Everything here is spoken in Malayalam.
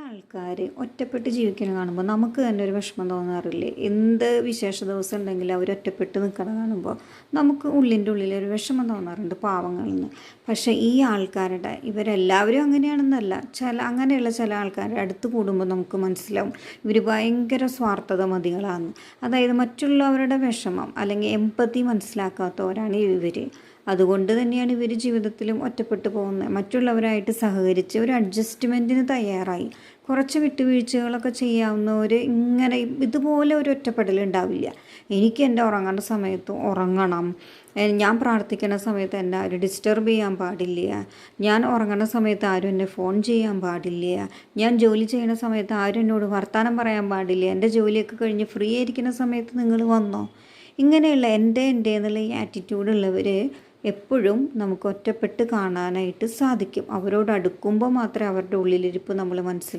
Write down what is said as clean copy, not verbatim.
ആൾക്കാർ ഒറ്റപ്പെട്ട് ജീവിക്കുന്നത് കാണുമ്പോൾ നമുക്ക് തന്നെ ഒരു വിഷമം തോന്നാറില്ലേ? എന്ത് വിശേഷ ദിവസം ഉണ്ടെങ്കിലും അവർ ഒറ്റപ്പെട്ട് നിൽക്കണം കാണുമ്പോൾ നമുക്ക് ഉള്ളിൻ്റെ ഉള്ളിൽ ഒരു വിഷമം തോന്നാറുണ്ട്, പാവങ്ങളിൽ നിന്ന്. പക്ഷേ ഈ ആൾക്കാരുടെ ഇവരെല്ലാവരും അങ്ങനെയാണെന്നല്ല, അങ്ങനെയുള്ള ചില ആൾക്കാരുടെ അടുത്ത് കൂടുമ്പോൾ നമുക്ക് മനസ്സിലാവും ഇവർ ഭയങ്കര സ്വാർത്ഥത മതികളാണ്. അതായത് മറ്റുള്ളവരുടെ വിഷമം അല്ലെങ്കിൽ എമ്പതി മനസ്സിലാക്കാത്തവരാണ് ഇവർ. അതുകൊണ്ട് തന്നെയാണ് ഇവർ ജീവിതത്തിലും ഒറ്റപ്പെട്ടു പോകുന്നത്. മറ്റുള്ളവരായിട്ട് സഹകരിച്ച് ഒരു അഡ്ജസ്റ്റ്മെൻറ്റിന് തയ്യാറായി കുറച്ച് വിട്ടുവീഴ്ചകളൊക്കെ ചെയ്യാവുന്നവർ ഇങ്ങനെ ഇതുപോലെ ഒരു ഒറ്റപ്പെടൽ ഉണ്ടാവില്ല. എനിക്ക് എൻ്റെ ഉറങ്ങേണ്ട സമയത്ത് ഉറങ്ങണം, ഞാൻ പ്രാർത്ഥിക്കുന്ന സമയത്ത് എന്നെ ആരും ഡിസ്റ്റർബ് ചെയ്യാൻ പാടില്ല, ഞാൻ ഉറങ്ങുന്ന സമയത്ത് ആരും എന്നെ ഫോൺ ചെയ്യാൻ പാടില്ല, ഞാൻ ജോലി ചെയ്യുന്ന സമയത്ത് ആരും എന്നോട് വർത്തമാനം പറയാൻ പാടില്ല, എൻ്റെ ജോലിയൊക്കെ കഴിഞ്ഞ് ഫ്രീ ആയിരിക്കുന്ന സമയത്ത് നിങ്ങൾ വന്നോ. ഇങ്ങനെയുള്ള എൻ്റെ എന്നുള്ള ഈ ആറ്റിറ്റ്യൂഡുള്ളവർ എപ്പോഴും നമുക്ക് ഒറ്റപ്പെട്ട് കാണാനായിട്ട് സാധിക്കും. അവരോട് അടുക്കുമ്പോൾ മാത്രമേ അവരുടെ ഉള്ളിലിരിപ്പ് നമ്മൾ മനസ്സിലാക്കും.